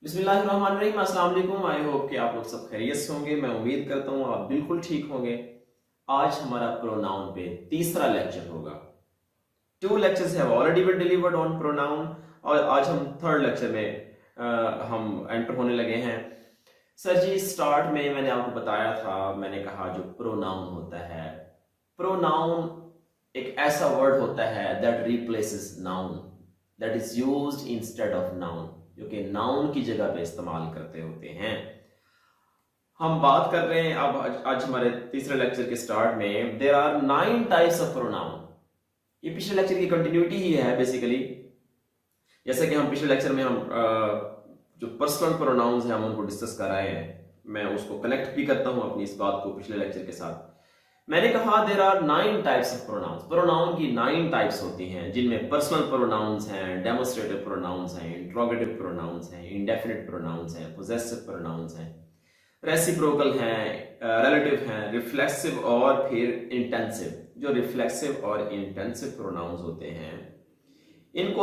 बिस्मिल्लाहिर्रहमानिर्रहीम, अस्सलाम वालेकुम। आई होप कि आप लोग सब खैरियत से होंगे। मैं उम्मीद करता हूँ आप बिल्कुल ठीक होंगे। आज हमारा प्रोनाउन पे तीसरा लेक्चर होगा। 2 lectures have already been delivered on pronoun और आज हम थर्ड लेक्चर में हम एंटर होने लगे हैं। सर जी, स्टार्ट में मैंने आपको बताया था, मैंने कहा जो प्रोनाउन होता है, प्रोनाउन एक ऐसा वर्ड होता है that replaces noun, that is used instead of noun, जो कि नाउन की जगह पे इस्तेमाल करते होते हैं। हम बात कर रहे हैं अब आज हमारे तीसरे लेक्चर के स्टार्ट में there are 9 types of pronoun. ये पिछले लेक्चर की कंटिन्यूटी ही है बेसिकली। जैसे कि हम पिछले लेक्चर में हम जो पर्सनल प्रोनाउंस हैं हम उनको डिस्कस कर रहे हैं। मैं उसको कनेक्ट भी करता हूं अपनी इस बात को पिछले लेक्चर के साथ। मैंने कहा there are 9 types of pronouns. Pronoun की 9 टाइप्स होती हैं, जिनमें पर्सनल प्रोनाउंस हैं, डेमोस्ट्रेटिव प्रोनाउंस हैं, इंट्रोगेटिव प्रोनाउंस हैं, इंडेफिनिट प्रोनाउंस हैं, पोजेसिव प्रोनाउंस हैं, रेसिप्रोकल हैं, रिलेटिव हैं, रिफ्लेक्सिव और फिर इंटेंसिव। जो रिफ्लेक्सिव और इंटेंसिव प्रोनाउंस होते हैं इनको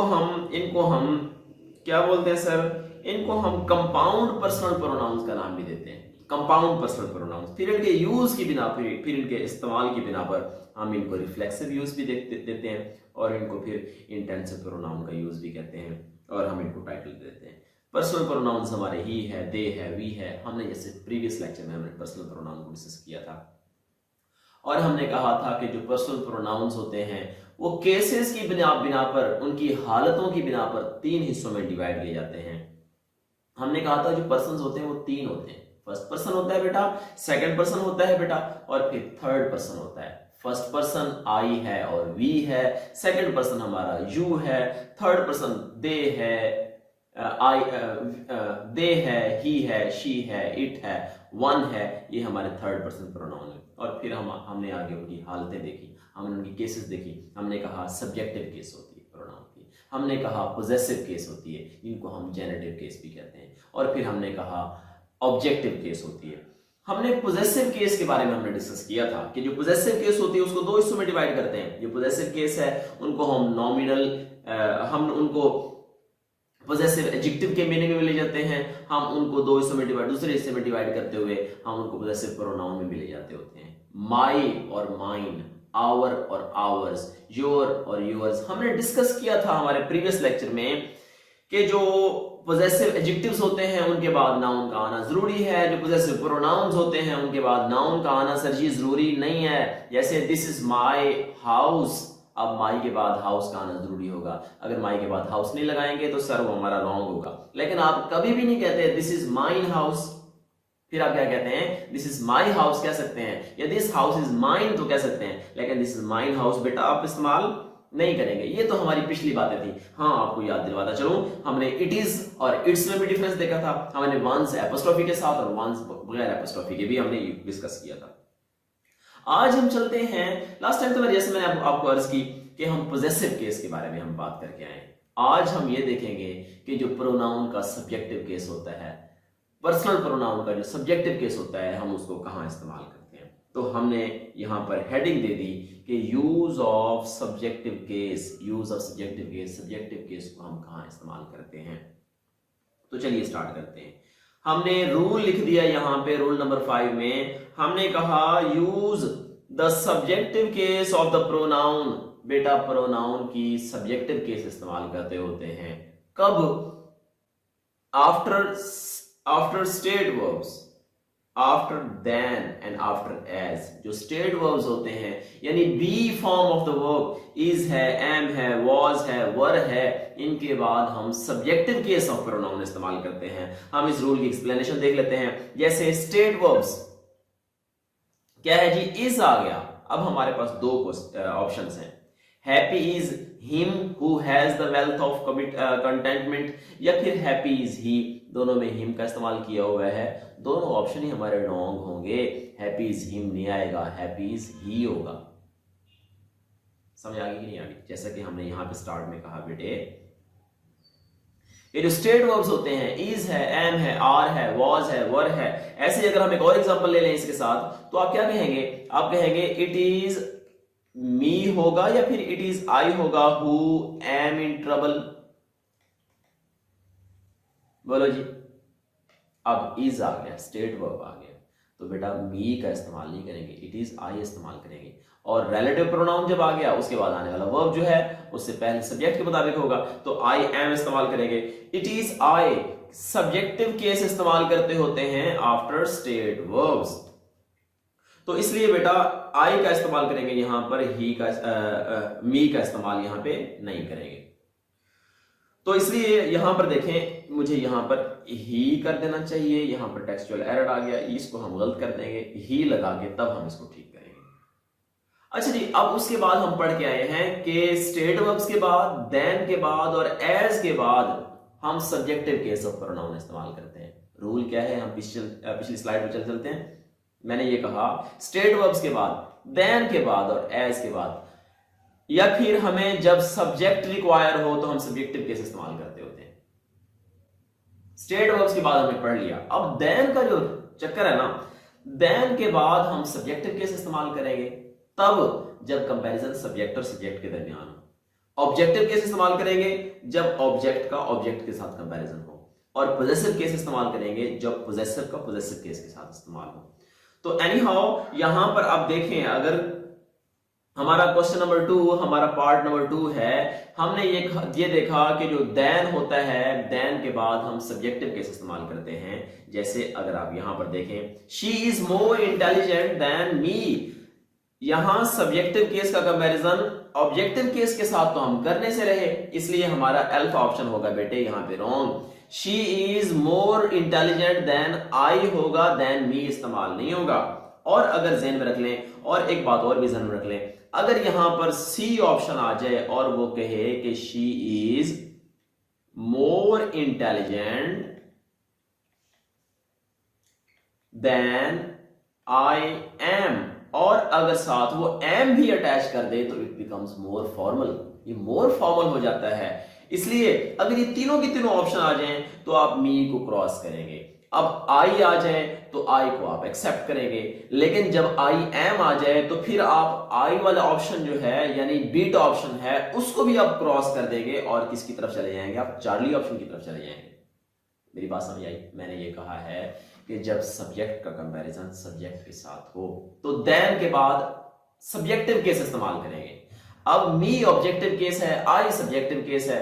हम क्या बोलते हैं सर? इनको हम कंपाउंड पर्सनल प्रोनाउंस का नाम भी देते हैं। कंपाउंड पर्सनल प्रोनाउंस, फिर इनके यूज की बिना पर, फिर इनके इस्तेमाल की बिना पर हम इनको रिफ्लेक्सिव यूज भी देते हैं और इनको फिर इंटेंसिव प्रोनाउन का यूज भी कहते हैं और हम इनको टाइटल देते हैं। पर्सनल प्रोनाउंस हमारे ही है, दे है, वी है। हमने जैसे प्रीवियस लेक्चर में हमने पर्सनल प्रोनाउन को डिस्कस किया था और हमने कहा था कि जो पर्सनल प्रोनाउंस होते हैं वो केसेस की बिना पर, उनकी हालतों की बिना पर 3 हिस्सों में डिवाइड किए जाते हैं। हमने कहा था जो पर्सन्स होते हैं वो 3 होते हैं। फर्स्ट पर्सन होता है बेटा, सेकंड पर्सन होता है बेटा, और फिर थर्ड पर्सन होता है। फर्स्ट पर्सन आई है और वी है, सेकंड पर्सन हमारा यू है, थर्ड पर्सन दे है, दे है, ही है, शी है, इट है, वन है। ये हमारे थर्ड पर्सन प्रोनाउन है। और फिर हमने आगे उनकी हालतें देखी, हमने उनकी केसेस देखी। हमने कहा सब्जेक्टिव केस होती है प्रोनाउन की, हमने कहा पोजेसिव केस होती है, इनको हम जेनेटिव केस भी कहते हैं, और फिर हमने कहा ऑब्जेक्टिव केस होती है। हमने पोजेसिव केस के बारे में हमने डिस्कस किया था कि जो पोजेसिव केस होती है उसको 2 हिस्सों में डिवाइड करते हैं। जो पोजेसिव केस है उनको हम नॉमिनल, हम उनको पोजेसिव एडजेक्टिव के मीनिंग में ले जाते हैं। हम उनको 2 हिस्सों में दूसरे हिस्से में डिवाइड करते हुए हम उनको पोजेसिव प्रोनाउन में भी ले जाते होते हैं। माई और माइन, आवर और आवर्स, योर और योर्स। हमने डिस्कस किया था हमारे प्रीवियस लेक्चर में कि जो पोजेसिव एडजेक्टिव्स होते हैं उनके बाद नाउन का आना जरूरी है। जो पोजेसिव प्रोनाउंस होते हैं उनके बाद नाउन का आना सर जी जरूरी नहीं है। जैसे दिस इज माई हाउस, अब माई के बाद हाउस का आना जरूरी होगा। अगर माई के बाद हाउस नहीं लगाएंगे तो सर वो हमारा रॉन्ग होगा। लेकिन आप कभी भी नहीं कहते दिस इज माइन हाउस, फिर आप क्या कहते हैं? दिस इज माई हाउस कह सकते हैं, या दिस हाउस इज माइन तो कह सकते हैं, लेकिन दिस इज माइन हाउस बेटा आप इस्तेमाल नहीं करेंगे। ये तो हमारी पिछली बातें थी। हाँ, आपको याद दिलवाता चलूं, हमने इट इज और इट्स में भी डिफरेंस देखा था। हमने वंस एपोस्ट्रोफी के साथ और वंस बगैर एपोस्ट्रोफी के भी हमने डिस्कस किया था। आज हम चलते हैं, लास्ट टाइम तो जैसे मैंने आपको अर्ज की कि हम पोजेसिव केस के बारे में हम बात करके आए। आज हम ये देखेंगे कि जो प्रोनाउन का सब्जेक्टिव केस होता है, पर्सनल प्रोनाउन का जो सब्जेक्टिव केस होता है, हम उसको कहां इस्तेमाल करते हैं। तो हमने यहां पर हेडिंग दे दी कि use of subjective case, use of subjective case, subjective case को हम कहां इस्तेमाल करते हैं। तो चलिए स्टार्ट करते हैं। हमने रूल लिख दिया यहां पे, रूल नंबर 5 में हमने कहा use the subjective case of the pronoun. बेटा प्रोनाउन की सब्जेक्टिव केस इस्तेमाल करते होते हैं कब? After state verbs, after then and after as. जो स्टेट वर्ब्स होते हैं यानी be form of the verb, is है, एम है, वॉज है, वर है, इनके बाद हम सब्जेक्टिव केस ऑफ प्रोनाउन इस्तेमाल करते हैं। हम इस रूल की एक्सप्लेनेशन देख लेते हैं। जैसे स्टेट वर्ब्स क्या है जी? इज आ गया। अब हमारे पास 2 ऑप्शंस हैं। Happy is him who has the wealth of contentment, या फिर हैप्पी इज ही। दोनों में हिम का इस्तेमाल किया हुआ है। दोनों ऑप्शन ही हमारे रॉन्ग होंगे। हैप्पी इज हिम नहीं आएगा, हैप्पी इज ही होगा। समझ आ गई कि नहीं आ गई? जैसा कि हमने यहां पे स्टार्ट में कहा बेटे, ये जो स्टेट वर्ब्स होते हैं, इज है, एम है, आर है, वॉज है, वर है, ऐसे अगर हम एक और एग्जांपल ले लें इसके साथ, तो आप क्या कहेंगे? आप कहेंगे इट इज मी होगा या फिर इट इज आई होगा। हु एम इन ट्रबल, बोलो जी। अब इज आ गया, स्टेट वर्ब आ गया, तो बेटा मी का इस्तेमाल नहीं करेंगे, इट इज आई इस्तेमाल करेंगे। और रिलेटिव प्रोनाउन जब आ गया उसके बाद आने वाला वर्ब जो है उससे पहले सब्जेक्ट के मुताबिक होगा, तो आई एम इस्तेमाल करेंगे। It is I subjective case इस्तेमाल करते होते हैं आफ्टर स्टेट वर्ब्स, तो इसलिए बेटा आई का इस्तेमाल करेंगे यहां पर, ही का मी का इस्तेमाल यहां पे नहीं करेंगे। तो इसलिए यहां पर देखें, मुझे यहां पर ही कर देना चाहिए, यहां पर टेक्सचुअल एरर आ गया, इसको हम गलत कर देंगे, ही लगा के तब हम इसको ठीक करेंगे। अच्छा जी, अब उसके बाद हम पढ़ के आए हैं कि स्टेट वर्ब्स के बाद, देन के बाद और एज के बाद हम सब्जेक्टिव केस ऑफ प्रोनाउन इस्तेमाल करते हैं। रूल क्या है, हम पिछली स्लाइड पर चलते हैं। मैंने ये कहा स्टेट वर्ब्स के बाद, देन के बाद और एज के बाद, या फिर हमें जब सब्जेक्ट रिक्वायर हो तो हम सब्जेक्टिव केस इस्तेमाल करते होते हैं। स्टेट वर्ब्स के बाद हमने पढ़ लिया, अब देन का जो चक्कर है ना, देन के बाद हम सब्जेक्टिव केस इस्तेमाल करेंगे तब जब कंपैरिजन सब्जेक्ट और सब्जेक्ट के दरमियान हो। ऑब्जेक्टिव केस इस्तेमाल करेंगे जब ऑब्जेक्ट का ऑब्जेक्ट के साथ कंपैरिजन हो, और पोजेसिव केस इस्तेमाल करेंगे जब पोजेसिव का पोजेसिव केस के साथ इस्तेमाल हो। तो एनी हाउ यहां पर आप देखें, अगर हमारा क्वेश्चन नंबर 2, हमारा पार्ट नंबर 2 है, हमने ये देखा कि जो देन होता है, देन के बाद हम सब्जेक्टिव केस इस्तेमाल करते हैं। जैसे अगर आप यहां पर देखें, she is more intelligent than me, यहां सब्जेक्टिव केस का कंपैरिजन ऑब्जेक्टिव केस के साथ तो हम करने से रहे, इसलिए हमारा अल्फा ऑप्शन होगा बेटे यहां पे wrong. She is more intelligent than I होगा, देन मी इस्तेमाल नहीं होगा। और अगर ज़हन में रख लें, और एक बात और भी ज़हन में रख लें, अगर यहां पर सी ऑप्शन आ जाए और वो कहे कि she is more intelligent than I am, और अगर साथ वो एम भी अटैच कर दे तो इट बिकम्स मोर फॉर्मल, ये मोर फॉर्मल हो जाता है। इसलिए अगर ये तीनों की तीनों ऑप्शन आ जाएं तो आप मी को क्रॉस करेंगे। अब आई आ जाए तो आई को आप एक्सेप्ट करेंगे, लेकिन जब आई एम आ जाए तो फिर आप आई वाला ऑप्शन जो है यानी बीटा ऑप्शन है उसको भी आप क्रॉस कर देंगे और किसकी तरफ चले जाएंगे, आप चार्ली ऑप्शन की तरफ चले जाएंगे। मेरी बात समझ आई? मैंने ये कहा है कि जब सब्जेक्ट का कंपैरिजन सब्जेक्ट के साथ हो तो देन के बाद सब्जेक्टिव केस इस्तेमाल करेंगे। अब मी ऑब्जेक्टिव केस है, आई सब्जेक्टिव केस है,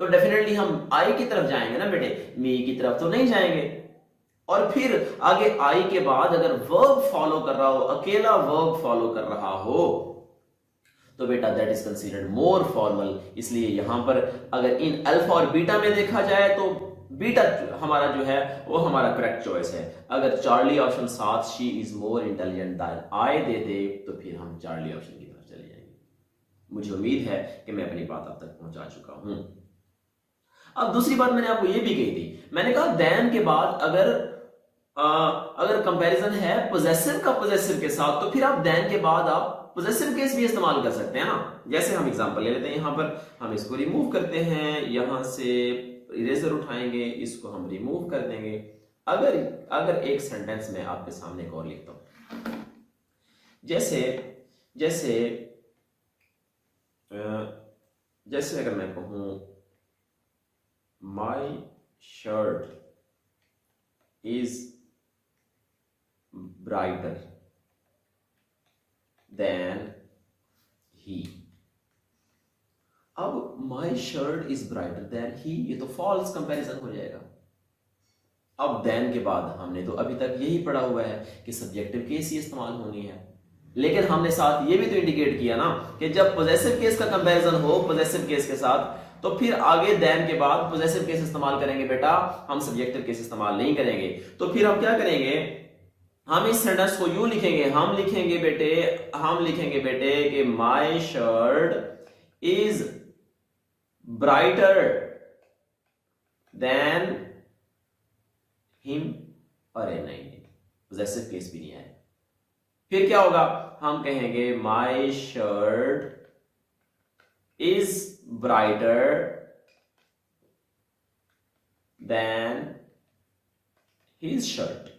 तो डेफिनेटली हम आई की तरफ जाएंगे ना बेटे, मी की तरफ तो नहीं जाएंगे। और फिर आगे आई के बाद अगर वर्ब फॉलो कर रहा हो, अकेला वर्ब फॉलो कर रहा हो, तो बेटा that is considered more formal. इसलिए यहां पर अगर इन अल्फा और बीटा में देखा जाए तो बीटा हमारा जो है वो हमारा करेक्ट चॉइस है। अगर चार्ली ऑप्शन साथ she is more intelligent than I दे तो फिर हम चार्ली ऑप्शन की तरफ चले जाएंगे। मुझे उम्मीद है कि मैं अपनी बात अब तक पहुंचा चुका हूं। अब दूसरी बात मैंने आपको ये भी कही थी, मैंने कहा देन के बाद अगर कंपैरिजन है पोजेसिव का पोजेसिव के साथ तो फिर आप देन के बाद आप पोजेसिव केस भी इस्तेमाल कर सकते हैं ना। जैसे हम एग्जांपल ले लेते हैं, यहां पर हम इसको रिमूव करते हैं, यहां से इरेजर उठाएंगे, इसको हम रिमूव कर देंगे। अगर एक सेंटेंस में आपके सामने एक और लिखता हूं, जैसे अगर मैं कहूं my shirt is brighter than he. अब my shirt is brighter than he, ये तो फॉल्स कंपैरिजन हो जाएगा। अब देन के बाद हमने तो अभी तक यही पढ़ा हुआ है कि सब्जेक्टिव केस ही इस्तेमाल होनी है, लेकिन हमने साथ ये भी तो इंडिकेट किया ना कि जब पोजेसिव केस का कंपैरिजन हो पोजेसिव केस के साथ तो फिर आगे देन के बाद पोजेसिव केस इस्तेमाल करेंगे बेटा, हम सब्जेक्टिव केस इस्तेमाल नहीं करेंगे। तो फिर हम क्या करेंगे, हम इस सेंटेंस को यूं लिखेंगे, हम लिखेंगे बेटे कि माई shirt is brighter than him. अरे नहीं, पोजेसिव केस भी नहीं आया। फिर क्या होगा, हम कहेंगे my shirt is brighter than his shirt.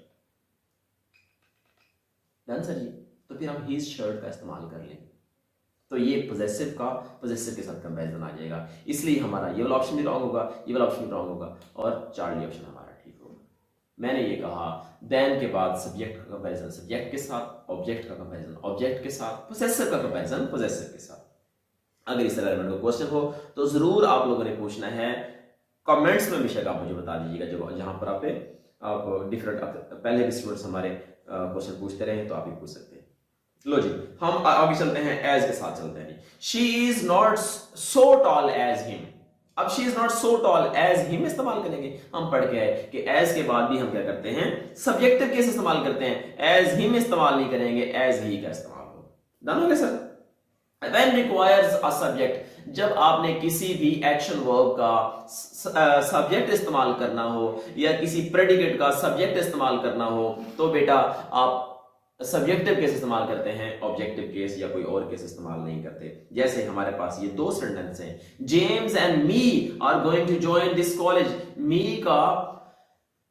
Done sir जी। तो फिर हम हिज शर्ट का इस्तेमाल कर लेंगे, तो ये पोजेसिव के साथ कंपैरिजन आ जाएगा। इसलिए हमारा ये वाला ऑप्शन भी रॉन्ग होगा, ये वाला ऑप्शन भी रॉन्ग होगा और चार्ली ऑप्शन हमारा ठीक होगा। मैंने ये कहा देन के बाद सब्जेक्ट का कंपैरिजन सब्जेक्ट के साथ, ऑब्जेक्ट का कंपैरिजन ऑब्जेक्ट के साथ, पोजेसिव का कंपैरिजन पोजेसिव के साथ। अगर इस तरह का क्वेश्चन हो तो जरूर आप लोगों ने पूछना है, कमेंट्स में बेशक आप मुझे बता दीजिएगा। जब जहां पर आप डिफरेंट पहले भी स्टूडेंट्स हमारे क्वेश्चन पूछते रहे तो आप भी पूछ सकते हैं। लो जी, हम आगे चलते हैं, एज के साथ चलते हैं। She is not so tall as him. अब she is not so tall as him इस्तेमाल करेंगे। हम पढ़ के आए कि एज के बाद भी हम क्या करते हैं, सब्जेक्टिव केस इस्तेमाल करते हैं। एज हिम इस्तेमाल नहीं करेंगे, एज ही का इस्तेमाल हो। डन हो गया sir? When requires a subject, जब आपने किसी भी एक्शन वर्ब का सब्जेक्ट इस्तेमाल करना हो या किसी प्रेडिकेट का सब्जेक्ट इस्तेमाल करना हो तो बेटा आप सब्जेक्टिव केस इस्तेमाल करते हैं, ऑब्जेक्टिव केस या कोई और केस इस्तेमाल नहीं करते। जैसे हमारे पास ये दो सेंटेंस हैं, James and me are going to join this college. Me का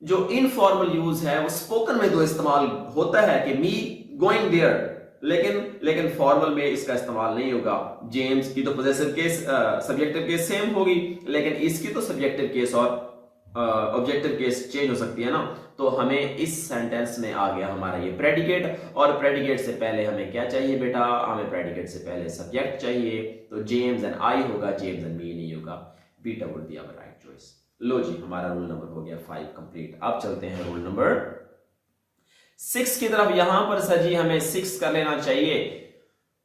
जो इनफॉर्मल यूज है वो स्पोकन में तो इस्तेमाल होता है कि मी गोइंग देयर, लेकिन फॉर्मल में इसका इस्तेमाल नहीं होगा। जेम्स की तो possessive case subjective case same होगी, लेकिन इसकी तो सब्जेक्टिव केस और ऑब्जेक्टिव केस चेंज हो सकती है ना। तो हमें इस सेंटेंस में आ गया हमारा ये प्रेडिकेट, और प्रेडिकेट से पहले हमें क्या चाहिए बेटा, हमें प्रेडिकेट से पहले सब्जेक्ट चाहिए। तो जेम्स एंड आई होगा, जेम्स एंड मी नहीं होगा। Beta would be our right choice. लो जी, हमारा रूल नंबर हो गया 5 कंप्लीट। अब चलते हैं रूल नंबर 6 की तरफ। यहां पर सर जी हमें 6 कर लेना चाहिए।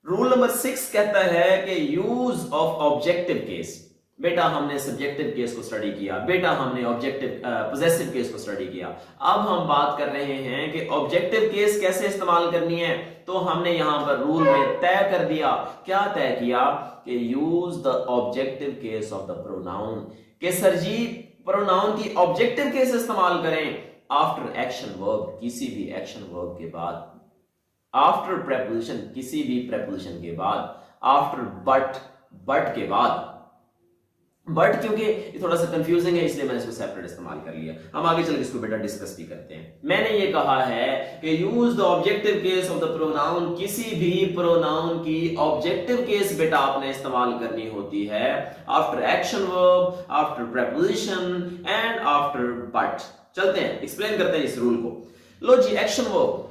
रूल नंबर 6 कहता है कि यूज ऑफ ऑब्जेक्टिव केस। बेटा हमने सब्जेक्टिव केस को स्टडी किया, बेटा हमने ऑब्जेक्टिव पोजेसिव केस को स्टडी किया। अब हम बात कर रहे हैं कि ऑब्जेक्टिव केस कैसे इस्तेमाल करनी है। तो हमने यहां पर रूल में तय कर दिया, क्या तय किया कि use the objective case of the pronoun, कि सर जी प्रोनाउन की ऑब्जेक्टिव केस इस्तेमाल करें आफ्टर एक्शन वर्ब, किसी भी एक्शन वर्ब के बाद, आफ्टर प्रेपोजिशन, किसी भी प्रेपोजिशन के बाद, आफ्टर बट के बाद। बट क्योंकि ये थोड़ा सा कंफ्यूजिंग है इसलिए मैंने इसको सेपरेट इस्तेमाल कर लिया। हम आगे चल के इसको बेटा डिस्कस भी करते हैं। मैंने ये कहा है कि use the objective case of the pronoun, किसी भी प्रोनाउन की ऑब्जेक्टिव केस बेटा आपने इस्तेमाल करनी होती है after action verb, after preposition and after but. चलते हैं, एक्सप्लेन करते हैं इस रूल को। लो जी, action verb,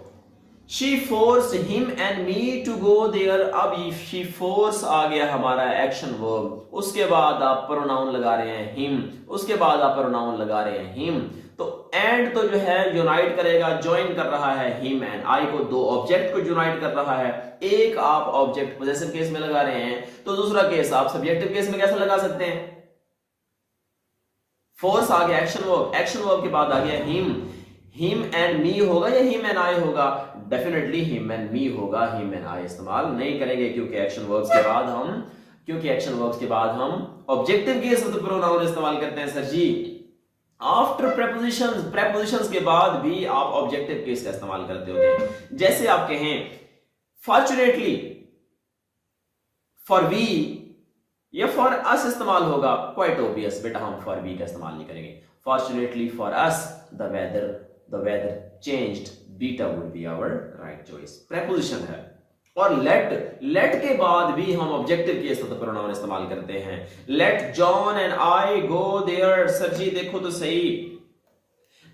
she forced him and me to go there। अब she force आ गया हमारा एक्शन वर्ब, उसके बाद आप प्रोनाउन लगा रहे हैं him, उसके बाद आप प्रोनाउन लगा रहे हैं him। तो एंड तो जो है यूनाइट करेगा, ज्वाइन कर रहा है him एंड I को, दो ऑब्जेक्ट को यूनाइट कर रहा है। एक आप ऑब्जेक्ट पोजेसिव केस में लगा रहे हैं, तो दूसरा केस आप सब्जेक्टिव केस में कैसे लगा सकते हैं। फोर्स आ गया एक्शन वर्ब, एक्शन वर्ब के बाद आ गया हिम एंड मी होगा या हिम एंड आई होगा, डेफिनेटली हिम एंड मी होगा, हिम एंड आई इस्तेमाल नहीं करेंगे क्योंकि एक्शन वर्ब्स के बाद हम objective case of the pronoun इस्तेमाल करते हैं सर जी। आफ्टर प्रेपोजिशंस के बाद भी आप ऑब्जेक्टिव केस का इस्तेमाल करते होते हैं। जैसे आप कहें फॉर्चुनेटली फॉर वी या फॉर अस इस्तेमाल होगा, क्वाइट ऑब्वियस बेटा हम फॉर वी का इस्तेमाल नहीं करेंगे। Fortunately for us the weather changed, beta would be our right choice। preposition है। और let के बाद भी हम objective case of the pronoun इस्तेमाल करते हैं। let John and I go there। Sir जी देखो तो सही,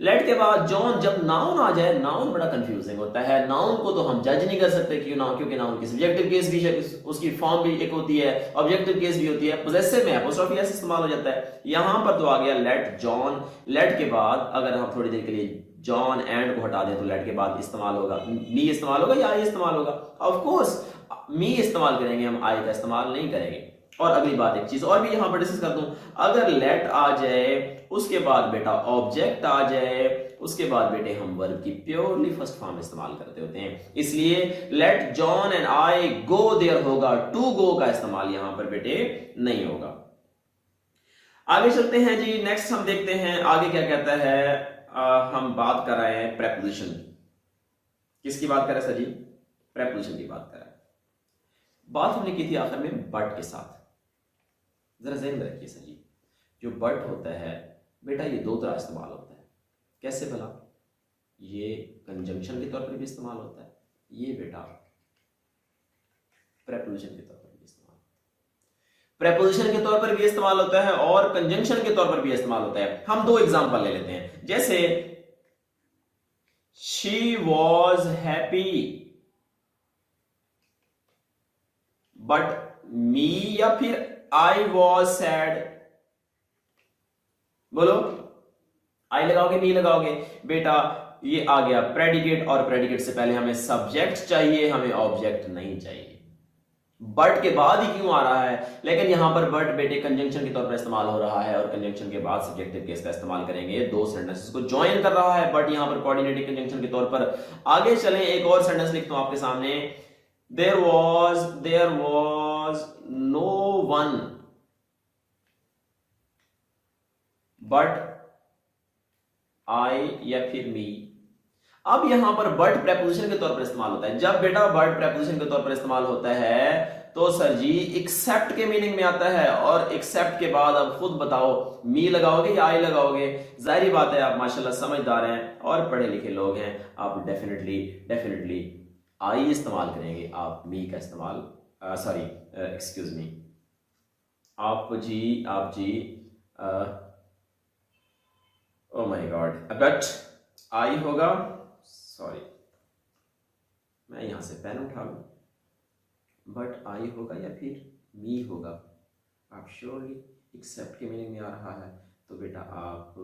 लेट के बाद जॉन, जब नाउन आ जाए, नाउन बड़ा कंफ्यूजिंग होता है। नाउन को तो हम जज नहीं कर सकते क्योंकि नाउन की सब्जेक्टिव केस भी है, उसकी फॉर्म भी एक होती है, ऑब्जेक्टिव केस भी होती है, पोजेसिव में एपोस्ट्रोफी एस इस्तेमाल हो जाता है। यहां पर तो आ गया लेट जॉन। लेट के बाद अगर हम थोड़ी देर के लिए जॉन एंड को हटा दें तो लेट के बाद इस्तेमाल होगा मी इस्तेमाल होगा या आई इस्तेमाल होगा। ऑफ कोर्स मी इस्तेमाल करेंगे, हम आई का इस्तेमाल नहीं करेंगे। और अगली बात एक चीज और भी यहां पर डिस्कस कर दूं, अगर लेट आ जाए उसके बाद बेटा ऑब्जेक्ट आ जाए, उसके बाद बेटे हम वर्ब की प्योरली फर्स्ट फॉर्म इस्तेमाल करते होते हैं। इसलिए let John and I go there होगा, टू गो का इस्तेमाल यहां पर बेटे नहीं होगा। आगे चलते हैं जी, नेक्स्ट हम देखते हैं आगे क्या कहता है। हम बात कर रहे हैं प्रेपोजिशन, किसकी बात कर रहे हैं सर जी, प्रेपोजिशन की बात कर रहे हैं। बात हमने की थी आखिर में बट के साथ, जरा ज़हन में रखिए सर जी, जो बट होता है बेटा ये दो तरह इस्तेमाल होता है। कैसे भला, ये कंजंक्शन के तौर पर भी इस्तेमाल होता है, ये बेटा प्रेपोजिशन के तौर पर भी इस्तेमाल, प्रेपोजिशन के तौर पर भी इस्तेमाल होता है और कंजंक्शन के तौर पर भी इस्तेमाल होता है। हम दो एग्जांपल ले लेते हैं। जैसे शी वॉज हैप्पी, बट मी या फिर आई वॉज सैड? बोलो, आई लगाओगे मी लगाओगे? बेटा ये आ गया प्रेडिकेट, और प्रेडिकेट से पहले हमें सब्जेक्ट चाहिए, हमें ऑब्जेक्ट नहीं चाहिए। बट के बाद ही क्यों आ रहा है? लेकिन यहां पर बट बेटे कंजंक्शन के तौर पर इस्तेमाल हो रहा है, और कंजंक्शन के बाद सब्जेक्टिव केस का इस्तेमाल करेंगे। दो सेंटेंसेस को ज्वाइन कर रहा है बट यहां पर कोऑर्डिनेटिंग कंजंक्शन के तौर पर। आगे चलें, एक और सेंटेंस लिखता हूं आपके सामने। There was no one but I या फिर मी। अब यहां पर बट प्रेपोजिशन के तौर पर इस्तेमाल होता है। जब बेटा बट प्रेपोजिशन के तौर पर इस्तेमाल होता है तो सर जी एक्सेप्ट के मीनिंग में आता है, और एक्सेप्ट के बाद अब खुद बताओ मी लगाओगे या आई लगाओगे? जाहिर बात है आप माशाल्लाह समझदार हैं और पढ़े लिखे लोग हैं, आप डेफिनेटली आई इस्तेमाल करेंगे, आप मी का इस्तेमाल सॉरी एक्सक्यूज मी आप जी oh my god, but I होगा, सॉरी मैं यहां से पेन उठा लूं, बट आई होगा या फिर मी होगा? आप श्योरली एक्सेप्ट के मीनिंग में आ रहा है तो बेटा आप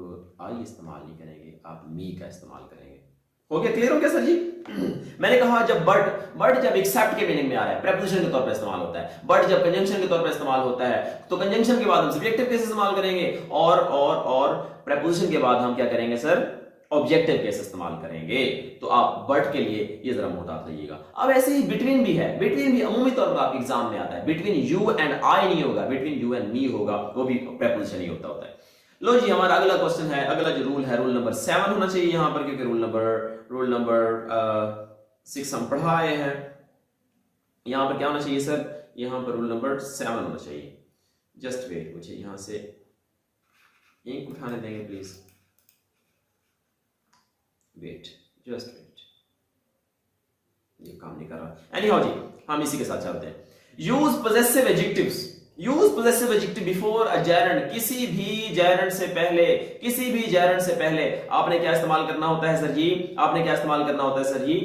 आई इस्तेमाल नहीं करेंगे, आप मी का इस्तेमाल करेंगे। हो गया, क्लियर हो गया सर जी? मैंने कहा जब बट जब एक्सेप्ट के मीनिंग में आ रहा है प्रेपोजिशन के तौर पर इस्तेमाल होता है, बट जब कंजंक्शन के तौर पर इस्तेमाल होता है तो कंजंक्शन के बाद हम सब्जेक्टिव केस इस्तेमाल करेंगे, और प्रेपोजिशन के बाद हम क्या करेंगे सर? ऑब्जेक्टिव केस इस्तेमाल करेंगे। तो आप बट के लिए ये जरा मोहतात रहिएगा। अब ऐसे ही बिटवीन भी है, बिटवीन भी अमूमी तौर पर आपके एग्जाम में आता है। बिटवीन यू एंड आई नहीं होगा, बिटवीन यू एंड मी होगा, वो भी प्रेपोजिशन ही होता है। लो जी, हमारा अगला क्वेश्चन है, अगला जो रूल है रूल नंबर 7 होना चाहिए यहां पर, क्योंकि रूल नंबर 6 हम पढ़ाए हैं। यहां पर क्या होना चाहिए सर? यहां पर रूल नंबर 7 होना चाहिए। जस्ट वेट, मुझे यहां से इंक उठाने देंगे प्लीज, जस्ट वेट, ये काम नहीं कर रहा। एनीहाउ जी, हम इसी के साथ चलते हैं। Use possessive adjectives, use possessive adjective before a gerund. किसी भी जेरेंड से पहले आपने क्या इस्तेमाल करना होता है सर जी? आपने क्या इस्तेमाल करना होता है सर जी?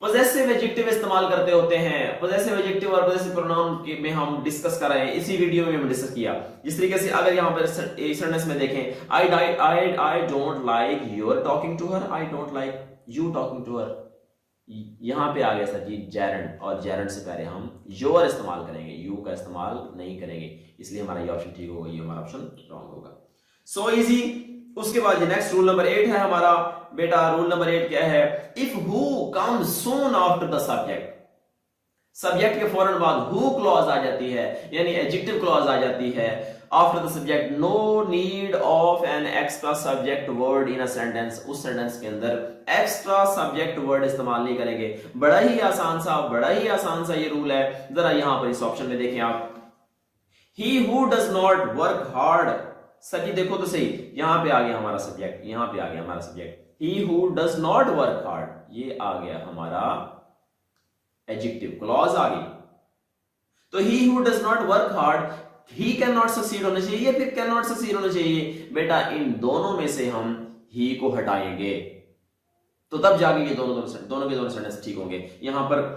पजेसिव एडजेक्टिव इस्तेमाल करते होते हैं। पजेसिव एडजेक्टिव और पजेसिव प्रोनाउन में हम डिस्कस कर रहे हैं, इसी वीडियो में हमने डिस्कस किया। जिस तरीके से अगर यहां पर सेंटेंस में देखें, I don't like your talking to her, I don't like you talking to her, यहां पे आ गया सर जी जेरेंड, और जेरेंड से पहले हम योर इस्तेमाल करेंगे, यू का इस्तेमाल नहीं करेंगे, इसलिए हमारा ये ऑप्शन ठीक होगा, ये हमारा ऑप्शन रॉन्ग होगा। So easy. उसके बाद नेक्स्ट रूल नंबर 8 है हमारा बेटा। रूल नंबर 8 क्या है? If who comes soon after the subject, subject के फौरन बाद हु क्लॉज आ जाती है, यानी एडजेक्टिव क्लॉज आ जाती है after the subject. No need of an extra subject word in a sentence, उस सेंटेंस के अंदर एक्स्ट्रा सब्जेक्ट वर्ड इस्तेमाल नहीं करेंगे। बड़ा ही आसान सा ये रूल है। जरा यहां पर इस ऑप्शन में देखें आप, he who does not work hard. Sir जी देखो तो सही, यहां पे आ गया हमारा subject, he who does not work hard, ये आ गया हमारा एडजेक्टिव क्लॉज आ गई। तो he who does not work hard, he can not succeed होना चाहिए या फिर कैन नॉट सक्सीड होना चाहिए? बेटा इन दोनों में से हम ही को हटाएंगे, तो तब जाके ये दोनों के दोनों सेंटेंस ठीक होंगे। यहां पर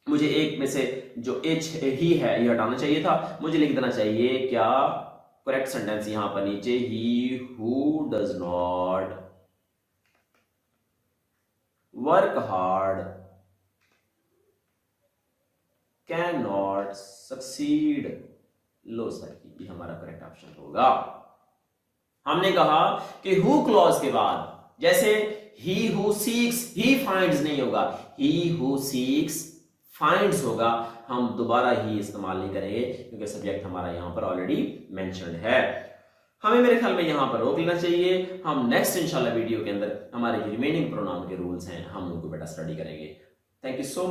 मुझे एक में से जो एच ही है ये हटाना चाहिए था, मुझे लिख देना चाहिए क्या करेक्ट सेंटेंस यहां पर नीचे, ही who does not work hard can not succeed. Low sir, ये हमारा करेक्ट ऑप्शन होगा। हमने कहा कि हु क्लॉज के बाद, जैसे ही हु सीक्स, ही फाइंड्स नहीं होगा, ही हु सीक्स फाइंड्स होगा। हम दोबारा ही इस्तेमाल नहीं करेंगे क्योंकि सब्जेक्ट हमारा यहां पर ऑलरेडी मेंशन्ड है। हमें मेरे ख्याल में यहां पर रोक लेना चाहिए। हम नेक्स्ट इंशाल्लाह वीडियो के अंदर हमारे रिमेनिंग प्रोनाउन के रूल्स हैं, हम उनको बेटा स्टडी करेंगे। Thank you so much.